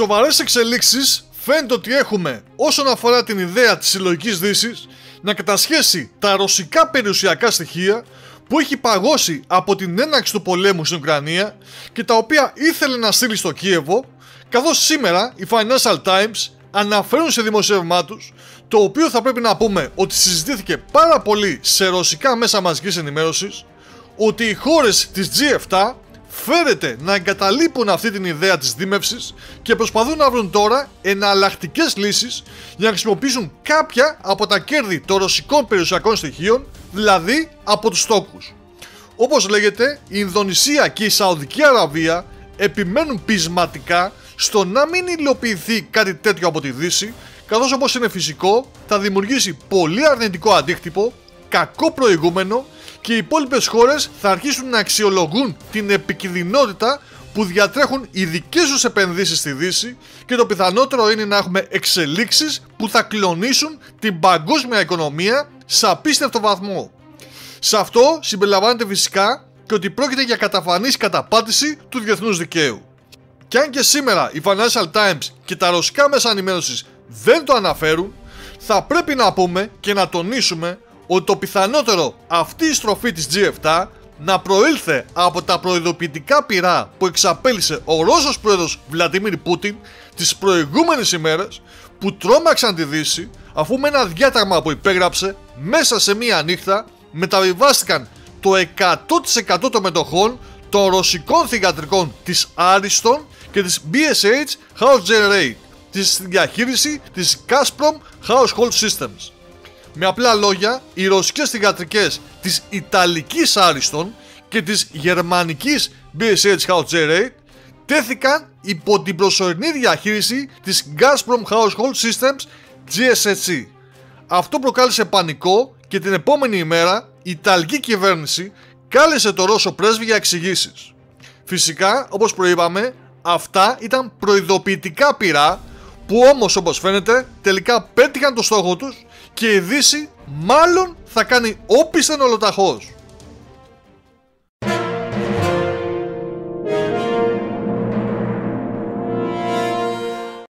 Σοβαρές εξελίξεις φαίνεται ότι έχουμε όσον αφορά την ιδέα της συλλογικής δύσης να κατασχέσει τα ρωσικά περιουσιακά στοιχεία που έχει παγώσει από την έναρξη του πολέμου στην Ουκρανία και τα οποία ήθελε να στείλει στο Κίεβο, καθώς σήμερα οι Financial Times αναφέρουν σε δημοσίευμά τους, το οποίο θα πρέπει να πούμε ότι συζητήθηκε πάρα πολύ σε ρωσικά μέσα μαζικής ενημέρωσης, ότι οι χώρες της G7 φέρεται να εγκαταλείπουν αυτή την ιδέα της δίμευσης και προσπαθούν να βρουν τώρα εναλλακτικές λύσεις για να χρησιμοποιήσουν κάποια από τα κέρδη των ρωσικών περιουσιακών στοιχείων, δηλαδή από τους τόκους. Όπως λέγεται, η Ινδονησία και η Σαουδική Αραβία επιμένουν πεισματικά στο να μην υλοποιηθεί κάτι τέτοιο από τη Δύση, καθώς όπως είναι φυσικό θα δημιουργήσει πολύ αρνητικό αντίκτυπο, κακό προηγούμενο και οι υπόλοιπες χώρες θα αρχίσουν να αξιολογούν την επικινδυνότητα που διατρέχουν οι δικές τους επενδύσεις στη Δύση και το πιθανότερο είναι να έχουμε εξελίξεις που θα κλονίσουν την παγκόσμια οικονομία σε απίστευτο βαθμό. Σε αυτό συμπεριλαμβάνεται φυσικά και ότι πρόκειται για καταφανής καταπάτηση του διεθνούς δικαίου. Και αν και σήμερα οι Financial Times και τα ρωσικά μέσα ενημέρωσης δεν το αναφέρουν, θα πρέπει να πούμε και να τονίσουμε ότι το πιθανότερο αυτή η στροφή της G7 να προήλθε από τα προειδοποιητικά πυρά που εξαπέλυσε ο Ρώσος πρόεδρος Βλαντίμιρ Πούτιν τις προηγούμενες ημέρες, που τρόμαξαν τη Δύση αφού με ένα διάταγμα που υπέγραψε μέσα σε μία νύχτα μεταβιβάστηκαν το 100% των μετοχών των ρωσικών θυγατρικών της Ariston και της BSH House Generate στη διαχείριση της Gazprom Household Systems. Με απλά λόγια, οι ρωσικές θυγατρικές της Ιταλικής Ariston και της Γερμανικής BSH House Generate τέθηκαν υπό την προσωρινή διαχείριση της Gazprom Household Systems GSHC. Αυτό προκάλεσε πανικό και την επόμενη ημέρα η Ιταλική κυβέρνηση κάλεσε το Ρώσο πρέσβη για εξηγήσεις. Φυσικά, όπως προείπαμε, αυτά ήταν προειδοποιητικά πυρά που όμως όπως φαίνεται τελικά πέτυχαν το στόχο τους και η Δύση μάλλον θα κάνει όπισθεν ολοταχώς.